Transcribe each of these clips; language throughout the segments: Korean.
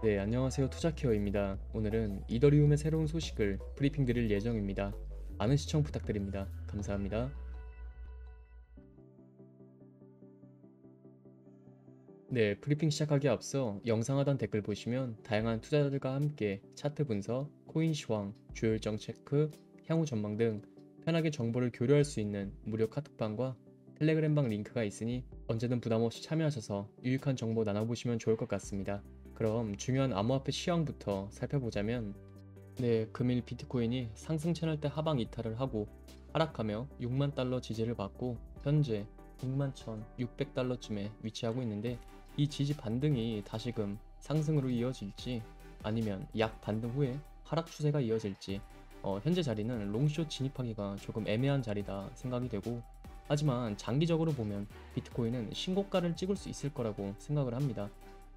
네, 안녕하세요. 투자케어입니다. 오늘은 이더리움의 새로운 소식을 브리핑 드릴 예정입니다. 많은 시청 부탁드립니다. 감사합니다. 네, 브리핑 시작하기에 앞서 영상 하단 댓글 보시면 다양한 투자자들과 함께 차트 분석, 코인 시황, 주요 일정 체크, 향후 전망 등 편하게 정보를 교류할 수 있는 무료 카톡방과 텔레그램방 링크가 있으니 언제든 부담 없이 참여하셔서 유익한 정보 나눠보시면 좋을 것 같습니다. 그럼 중요한 암호화폐 시황부터 살펴보자면 네, 금일 비트코인이 상승 채널 때 하방 이탈을 하고 하락하며 6만 달러 지지를 받고 현재 6만 1,600달러쯤에 위치하고 있는데 이 지지 반등이 다시금 상승으로 이어질지 아니면 약 반등 후에 하락 추세가 이어질지 현재 자리는 롱숏 진입하기가 조금 애매한 자리다 생각이 되고 하지만 장기적으로 보면 비트코인은 신고가를 찍을 수 있을 거라고 생각을 합니다.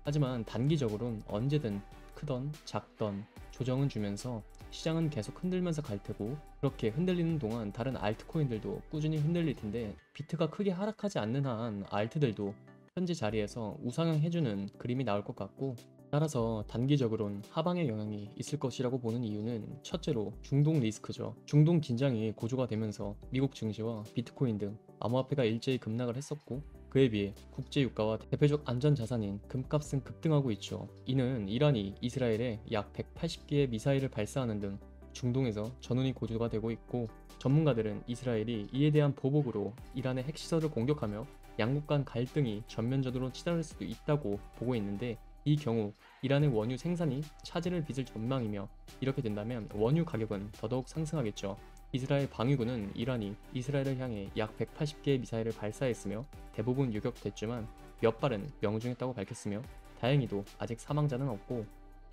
하지만 단기적으로는 언제든 크던 작던 조정은 주면서 시장은 계속 흔들면서 갈 테고 그렇게 흔들리는 동안 다른 알트코인들도 꾸준히 흔들릴 텐데 비트가 크게 하락하지 않는 한 알트들도 현재 자리에서 우상향 해주는 그림이 나올 것 같고 따라서 단기적으로는 하방의 영향이 있을 것이라고 보는 이유는 첫째로 중동 리스크죠. 중동 긴장이 고조가 되면서 미국 증시와 비트코인 등 암호화폐가 일제히 급락을 했었고 그에 비해 국제 유가와 대표적 안전자산인 금값은 급등하고 있죠. 이는 이란이 이스라엘에 약 180개의 미사일을 발사하는 등 중동에서 전운이 고조가 되고 있고 전문가들은 이스라엘이 이에 대한 보복으로 이란의 핵시설을 공격하며 양국 간 갈등이 전면적으로 치달을 수도 있다고 보고 있는데 이 경우 이란의 원유 생산이 차질을 빚을 전망이며 이렇게 된다면 원유 가격은 더더욱 상승하겠죠. 이스라엘 방위군은 이란이 이스라엘을 향해 약 180개의 미사일을 발사했으며 대부분 유격됐지만 몇 발은 명중했다고 밝혔으며 다행히도 아직 사망자는 없고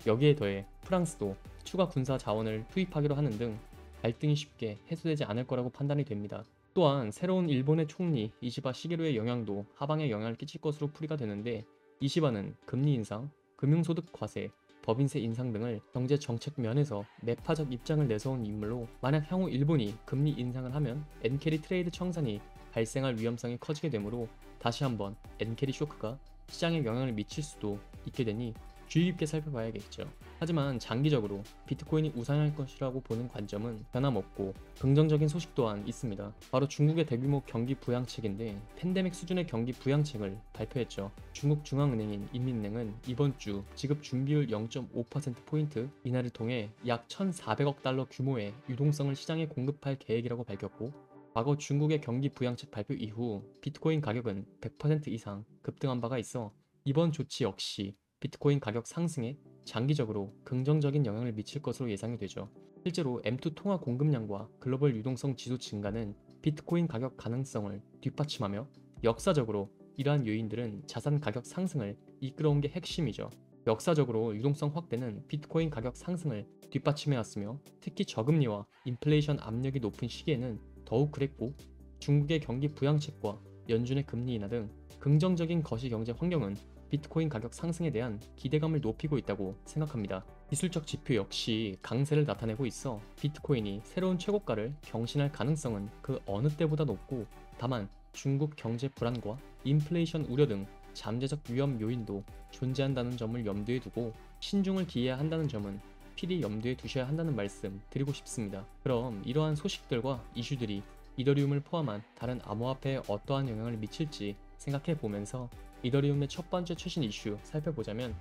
여기에 더해 프랑스도 추가 군사 자원을 투입하기로 하는 등 갈등이 쉽게 해소되지 않을 거라고 판단이 됩니다. 또한 새로운 일본의 총리 이시바 시게루의 영향도 하방에 영향을 끼칠 것으로 풀이가 되는데 이시바는 금리 인상, 금융소득 과세, 법인세 인상 등을 경제 정책 면에서 매파적 입장을 내세운 인물로 만약 향후 일본이 금리 인상을 하면 엔캐리 트레이드 청산이 발생할 위험성이 커지게 되므로 다시 한번 엔캐리 쇼크가 시장에 영향을 미칠 수도 있게 되니 주의 깊게 살펴봐야겠죠. 하지만 장기적으로 비트코인이 우상할 것이라고 보는 관점은 변함없고 긍정적인 소식 또한 있습니다. 바로 중국의 대규모 경기 부양책인데 팬데믹 수준의 경기 부양책을 발표했죠. 중국 중앙은행인 인민은행은 이번 주 지급 준비율 0.5%포인트 인하를 통해 약 1,400억 달러 규모의 유동성을 시장에 공급할 계획이라고 밝혔고 과거 중국의 경기 부양책 발표 이후 비트코인 가격은 100% 이상 급등한 바가 있어 이번 조치 역시 비트코인 가격 상승에 장기적으로 긍정적인 영향을 미칠 것으로 예상이 되죠. 실제로 M2 통화 공급량과 글로벌 유동성 지수 증가는 비트코인 가격 가능성을 뒷받침하며 역사적으로 이러한 요인들은 자산 가격 상승을 이끌어온 게 핵심이죠. 역사적으로 유동성 확대는 비트코인 가격 상승을 뒷받침해왔으며 특히 저금리와 인플레이션 압력이 높은 시기에는 더욱 그랬고 중국의 경기 부양책과 연준의 금리 인하 등 긍정적인 거시경제 환경은 비트코인 가격 상승에 대한 기대감을 높이고 있다고 생각합니다. 기술적 지표 역시 강세를 나타내고 있어 비트코인이 새로운 최고가를 경신할 가능성은 그 어느 때보다 높고 다만 중국 경제 불안과 인플레이션 우려 등 잠재적 위험 요인도 존재한다는 점을 염두에 두고 신중을 기해야 한다는 점은 필히 염두에 두셔야 한다는 말씀 드리고 싶습니다. 그럼 이러한 소식들과 이슈들이 이더리움을 포함한 다른 암호화폐에 어떠한 영향을 미칠지 생각해 보면서 이더리움의 첫 번째 최신 이슈 살펴보자면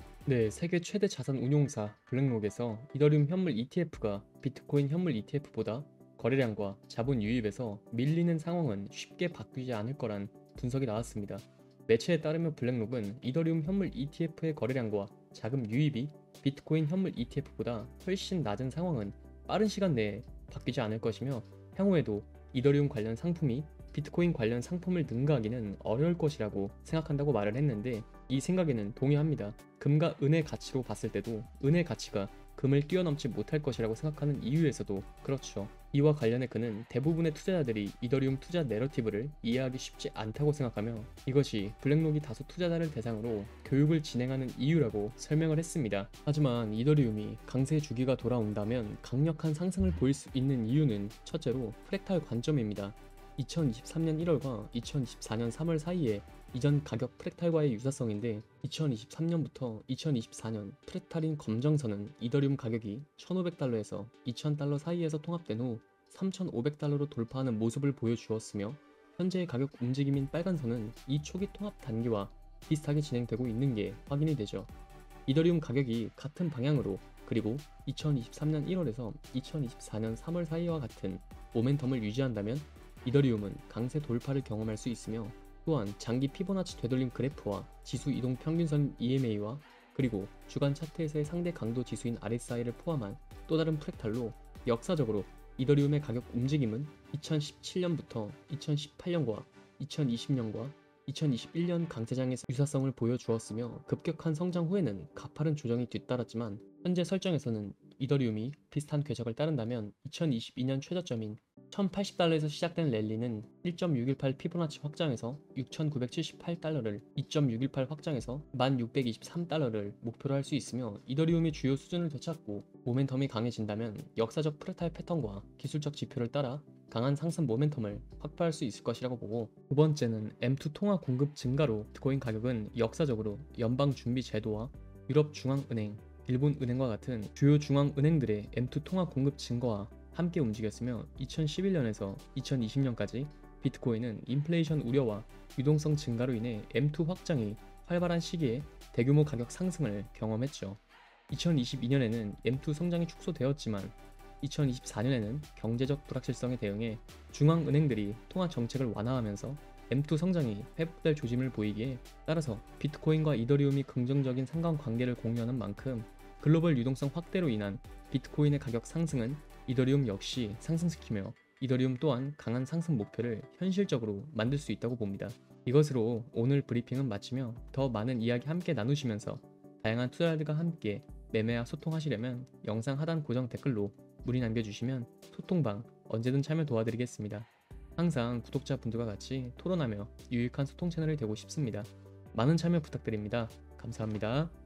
세계 최대 자산 운용사 블랙록에서 이더리움 현물 ETF가 비트코인 현물 ETF보다 거래량과 자본 유입에서 밀리는 상황은 쉽게 바뀌지 않을 거란 분석이 나왔습니다. 매체에 따르면 블랙록은 이더리움 현물 ETF의 거래량과 자금 유입이 비트코인 현물 ETF보다 훨씬 낮은 상황은 빠른 시간 내에 바뀌지 않을 것이며 향후에도 이더리움 관련 상품이 비트코인 관련 상품을 능가하기는 어려울 것이라고 생각한다고 말을 했는데 이 생각에는 동의합니다. 금과 은의 가치로 봤을 때도 은의 가치가 금을 뛰어넘지 못할 것이라고 생각하는 이유에서도 그렇죠. 이와 관련해 그는 대부분의 투자자들이 이더리움 투자 내러티브를 이해하기 쉽지 않다고 생각하며 이것이 블랙록이 다수 투자자를 대상으로 교육을 진행하는 이유라고 설명을 했습니다. 하지만 이더리움이 강세 주기가 돌아온다면 강력한 상승을 보일 수 있는 이유는 첫째로 프랙탈 관점입니다. 2023년 1월과 2024년 3월 사이에 이전 가격 프랙탈과의 유사성인데 2023년부터 2024년 프랙탈인 검정선은 이더리움 가격이 1,500달러에서 2,000달러 사이에서 통합된 후 3,500달러로 돌파하는 모습을 보여주었으며 현재의 가격 움직임인 빨간선은 이 초기 통합 단계와 비슷하게 진행되고 있는 게 확인이 되죠. 이더리움 가격이 같은 방향으로 그리고 2023년 1월에서 2024년 3월 사이와 같은 모멘텀을 유지한다면 이더리움은 강세 돌파를 경험할 수 있으며 또한 장기 피보나치 되돌림 그래프와 지수 이동 평균선 EMA와 그리고 주간 차트에서의 상대 강도 지수인 RSI를 포함한 또 다른 프랙탈로 역사적으로 이더리움의 가격 움직임은 2017년부터 2018년과 2020년과 2021년 강세장의 유사성을 보여주었으며 급격한 성장 후에는 가파른 조정이 뒤따랐지만 현재 설정에서는 이더리움이 비슷한 궤적을 따른다면 2022년 최저점인 1,080달러에서 시작된 랠리는 1.618 피보나치 확장에서 6,978달러를 2.618 확장에서 1,623달러를 목표로 할 수 있으며 이더리움이 주요 수준을 되찾고 모멘텀이 강해진다면 역사적 프랙탈 패턴과 기술적 지표를 따라 강한 상승 모멘텀을 확보할 수 있을 것이라고 보고 두 번째는 M2 통화 공급 증가로 비트코인 가격은 역사적으로 연방준비제도와 유럽중앙은행, 일본은행과 같은 주요 중앙은행들의 M2 통화 공급 증가와 함께 움직였으며 2011년에서 2020년까지 비트코인은 인플레이션 우려와 유동성 증가로 인해 M2 확장이 활발한 시기에 대규모 가격 상승을 경험했죠. 2022년에는 M2 성장이 축소되었지만 2024년에는 경제적 불확실성에 대응해 중앙은행들이 통화 정책을 완화하면서 M2 성장이 회복될 조짐을 보이기에 따라서 비트코인과 이더리움이 긍정적인 상관관계를 공유하는 만큼 글로벌 유동성 확대로 인한 비트코인의 가격 상승은 이더리움 역시 상승시키며 이더리움 또한 강한 상승 목표를 현실적으로 만들 수 있다고 봅니다. 이것으로 오늘 브리핑은 마치며 더 많은 이야기 함께 나누시면서 다양한 투자자들과 함께 매매와 소통하시려면 영상 하단 고정 댓글로 문의 남겨주시면 소통방 언제든 참여 도와드리겠습니다. 항상 구독자분들과 같이 토론하며 유익한 소통 채널이 되고 싶습니다. 많은 참여 부탁드립니다. 감사합니다.